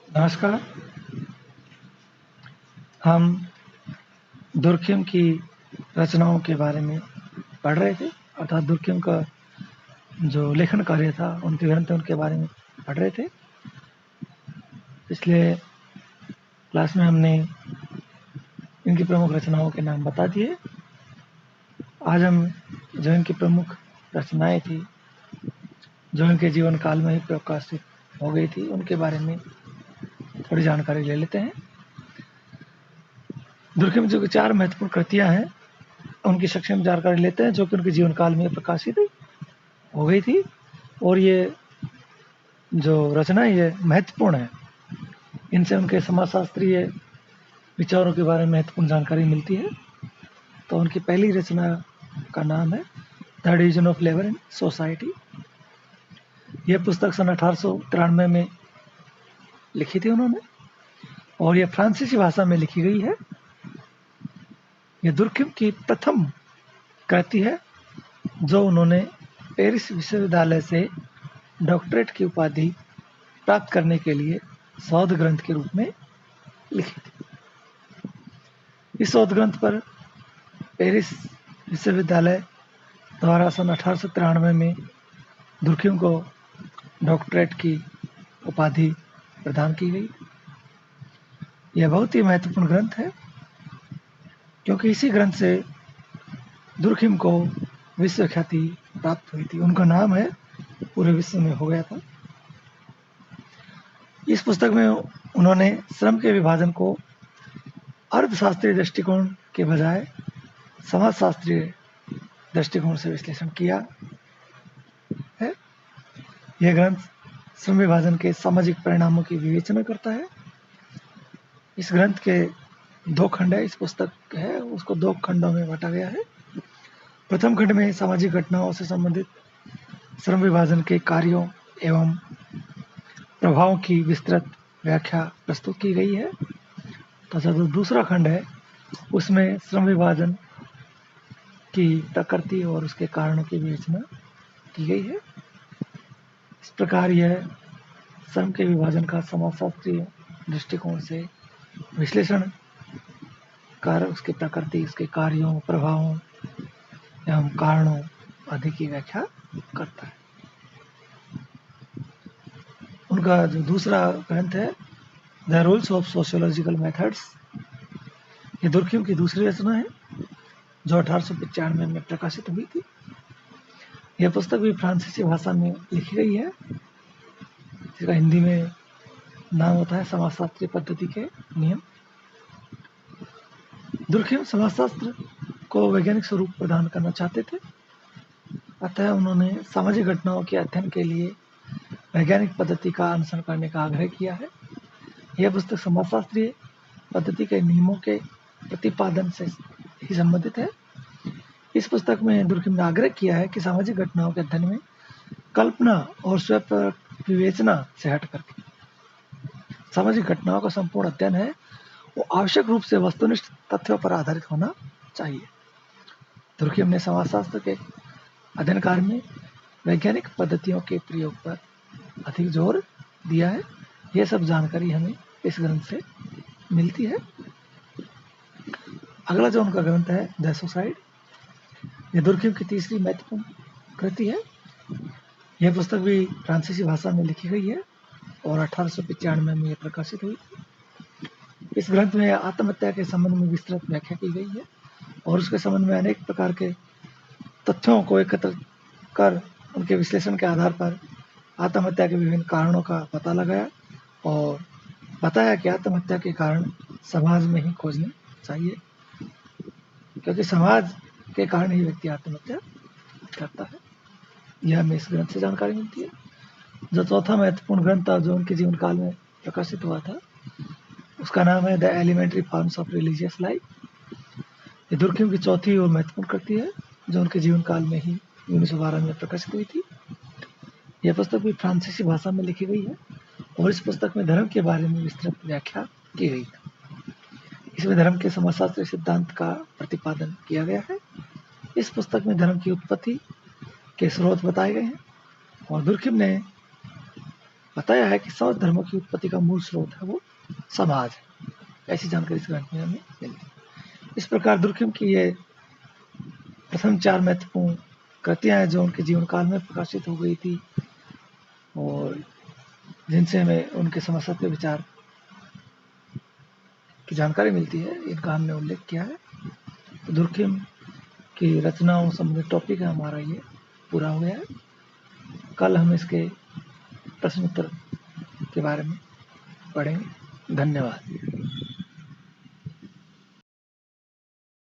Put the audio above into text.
नमस्कार। हम दुर्खिम की रचनाओं के बारे में पढ़ रहे थे, अर्थात दुर्खिम का जो लेखन कार्य था, उनके ग्रंथ उनके बारे में पढ़ रहे थे। पिछले क्लास में हमने इनकी प्रमुख रचनाओं के नाम बता दिए। आज हम जो इनकी प्रमुख रचनाएं थी, जो इनके जीवन काल में ही प्रकाशित हो गई थी, उनके बारे में थोड़ी जानकारी ले लेते हैं। दुर्खिम जो की 4 महत्वपूर्ण कृतियां हैं, उनकी संक्षिप्त जानकारी लेते हैं, जो कि उनके जीवन काल में प्रकाशित हो गई थी। और ये जो रचना ये महत्वपूर्ण है, इनसे उनके समाजशास्त्रीय विचारों के बारे में महत्वपूर्ण जानकारी मिलती है। तो उनकी पहली रचना का नाम है the division of labour in society. यह पुस्तक सन 1893 में लिखी थी उन्होंने, और यह फ्रांसीसी भाषा में लिखी गई है। यह दुर्खिम की प्रथम कृति है, जो उन्होंने पेरिस विश्वविद्यालय से डॉक्टरेट की उपाधि प्राप्त करने के लिए शोध ग्रंथ के रूप में लिखी थी। इस शोध ग्रंथ पर पेरिस विश्वविद्यालय द्वारा सन 1893 में दुर्खिम को डॉक्टरेट की उपाधि प्रदान की गई। यह बहुत ही महत्वपूर्ण ग्रंथ है, क्योंकि इसी ग्रंथ से दुर्खिम को विश्व ख्याति प्राप्त हुई थी। उनका नाम है पूरे विश्व में हो गया था। इस पुस्तक में उन्होंने श्रम के विभाजन को अर्थशास्त्रीय दृष्टिकोण के बजाय समाजशास्त्रीय दृष्टिकोण से विश्लेषण किया है। यह ग्रंथ श्रम विभाजन के सामाजिक परिणामों की विवेचना करता है। इस ग्रंथ के 2 खंड है। इस पुस्तक है उसको 2 खंडों में बांटा गया है। प्रथम खंड में सामाजिक घटनाओं से संबंधित श्रम विभाजन के कार्यों एवं प्रभावों की विस्तृत व्याख्या प्रस्तुत की गई है, तथा जो दूसरा खंड है उसमें श्रम विभाजन की प्रकृति और उसके कारणों की विवेचना की गई है। इस प्रकार यह श्रम के विभाजन का समाजशास्त्रीय दृष्टिकोण से विश्लेषण कर उसकी प्रकृति, उसके कार्यों, प्रभावों एवं कारणों आदि की व्याख्या करता है। उनका जो दूसरा ग्रंथ है the rules of sociological methods, ये दुर्खिम की दूसरी रचना है, जो 1895 में प्रकाशित हुई थी। यह पुस्तक भी फ्रांसीसी भाषा में लिखी गई है, जिसका हिंदी में नाम होता है समाजशास्त्रीय पद्धति के नियम। दुर्खिम समाजशास्त्र को वैज्ञानिक स्वरूप प्रदान करना चाहते थे, अतः उन्होंने सामाजिक घटनाओं के अध्ययन के लिए वैज्ञानिक पद्धति का अनुसरण करने का आग्रह किया है। यह पुस्तक समाजशास्त्रीय पद्धति के नियमों के प्रतिपादन से ही संबंधित है। इस पुस्तक में दुर्खिम ने आग्रह किया है कि सामाजिक घटनाओं के अध्ययन में कल्पना और स्वयं विवेचना से हट करके सामाजिक घटनाओं का संपूर्ण अध्ययन है वो आवश्यक रूप से वस्तुनिष्ठ तथ्यों पर आधारित होना चाहिए। दुर्खिम ने समाजशास्त्र के अध्ययन कार्य में वैज्ञानिक पद्धतियों के प्रयोग पर अधिक जोर दिया है। यह सब जानकारी हमें इस ग्रंथ से मिलती है। अगला जो उनका ग्रंथ है द सुसाइड, यह दुर्खिम की तीसरी महत्वपूर्ण कृति है। यह पुस्तक भी फ्रांसीसी भाषा में लिखी गई है और 1895 में यह प्रकाशित हुई। इस ग्रंथ में आत्महत्या के संबंध में विस्तृत व्याख्या की गई है और उसके संबंध में अनेक प्रकार के तथ्यों को एकत्र कर उनके विश्लेषण के आधार पर आत्महत्या के विभिन्न कारणों का पता लगाया और बताया कि आत्महत्या के कारण समाज में ही खोजने चाहिए, क्योंकि समाज के कारण ही व्यक्ति आत्महत्या करता है। यह हमें इस ग्रंथ से जानकारी मिलती है। जो चौथा महत्वपूर्ण ग्रंथ था, जो उनके जीवन काल में प्रकाशित हुआ था, उसका नाम है the elementary forms of religious life. ये दुर्खिम की चौथी और महत्वपूर्ण कृति है, जो उनके जीवन काल में ही 1912 में प्रकाशित हुई थी। यह पुस्तक भी फ्रांसीसी भाषा में लिखी गई है और इस पुस्तक में धर्म के बारे में विस्तृत व्याख्या की गई है। इसमें धर्म के समाजशास्त्रीय सिद्धांत का प्रतिपादन किया गया है। इस पुस्तक में धर्म की उत्पत्ति के स्रोत बताए गए हैं और दुर्खिम ने बताया है कि समस्त धर्मों की उत्पत्ति का मूल स्रोत है वो समाज है। ऐसी जानकारी इस ग्रंथ में हमें मिलती है। इस प्रकार दुर्खिम की ये प्रथम 4 महत्वपूर्ण कृतियां हैं जो उनके जीवन काल में प्रकाशित हो गई थी और जिनसे हमें उनके समसत्व विचार की जानकारी मिलती है, इनका हमने उल्लेख किया है। तो दुर्खिम की रचनाओं संबंधित टॉपिक है हमारा ये पूरा हो गया है। कल हम इसके प्रश्न उत्तर के बारे में पढ़ेंगे। धन्यवाद।